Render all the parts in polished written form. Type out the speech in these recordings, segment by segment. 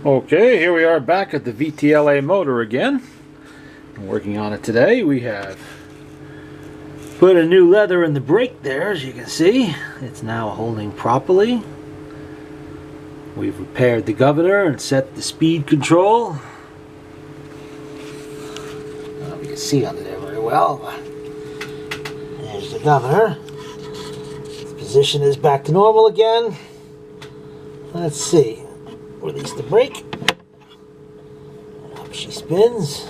Okay, here we are back at the VTLA motor again. I'm working on it today. We have put a new leather in the brake there, as you can see. It's now holding properly. We've repaired the governor and set the speed control. Well, we can see under there very well. There's the governor. The position is back to normal again. Let's see. Release the brake. Up she spins.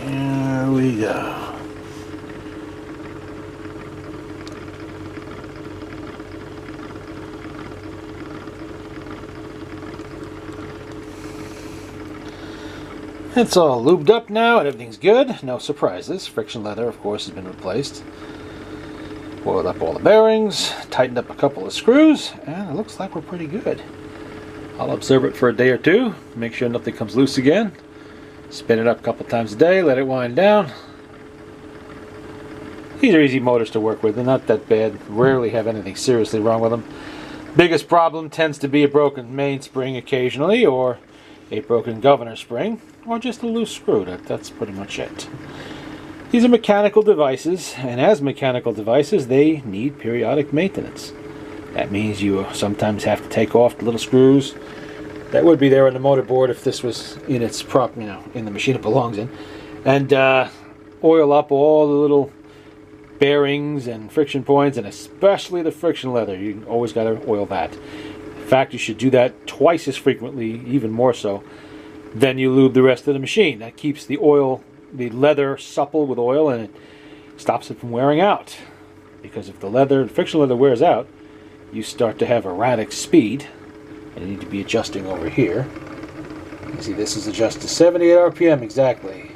There we go. It's all lubed up now and everything's good. No surprises. Friction leather, of course, has been replaced. Oiled up all the bearings, tightened up a couple of screws, and it looks like we're pretty good. I'll observe it for a day or two, make sure nothing comes loose again. Spin it up a couple times a day, let it wind down. These are easy motors to work with. They're not that bad. Rarely have anything seriously wrong with them. Biggest problem tends to be a broken mainspring occasionally, or a broken governor spring, or just a loose screw. That's pretty much it. These are mechanical devices, and as mechanical devices, they need periodic maintenance. That means you sometimes have to take off the little screws that would be there on the motor board if this was in its prop, in the machine it belongs in, and oil up all the little bearings and friction points, and especially the friction leather. You always got to oil that. In fact, you should do that twice as frequently, even more so, than you lube the rest of the machine. That keeps the leather supple with oil, and it stops it from wearing out. Because if the friction leather wears out, you start to have erratic speed, and you need to be adjusting over here. You see, this is adjusted to 78 RPM exactly.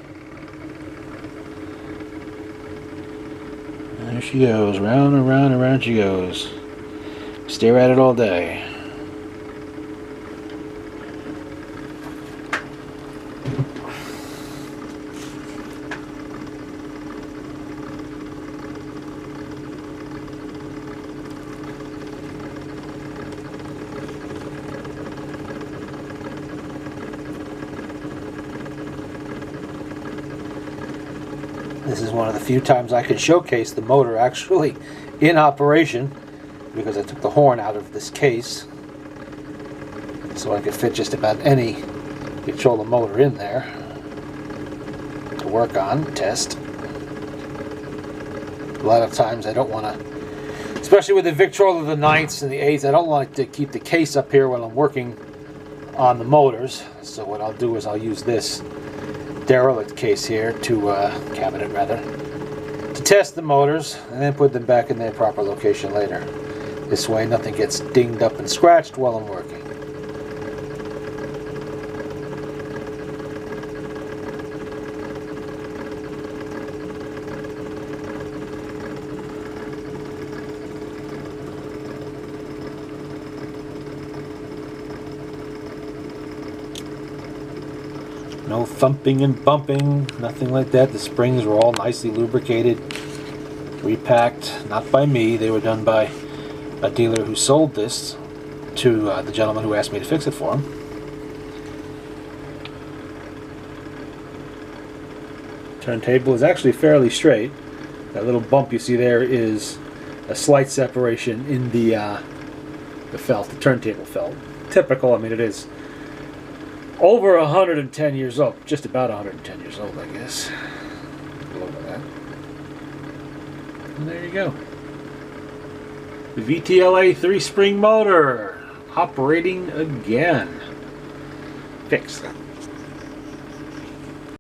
There she goes, round and round and round she goes. Stare at it all day. This is one of the few times I can showcase the motor actually in operation, because I took the horn out of this case so I could fit just about any Victrola motor in there to work on, test. A lot of times I don't want to, especially with the Victrola, the 9ths and the 8ths, I don't like to keep the case up here when I'm working on the motors. So what I'll do is I'll use this derelict case here, cabinet rather, to test the motors and then put them back in their proper location later. This way nothing gets dinged up and scratched while I'm working. No thumping and bumping, nothing like that. The springs were all nicely lubricated, repacked, not by me. They were done by a dealer who sold this to the gentleman who asked me to fix it for him. Turntable is actually fairly straight. That little bump you see there is a slight separation in the felt, the turntable felt. Typical. I mean, it is over 110 years old, just about 110 years old, I guess. A little bit of that. And there you go. The VTLA 3-spring motor operating again. Fixed.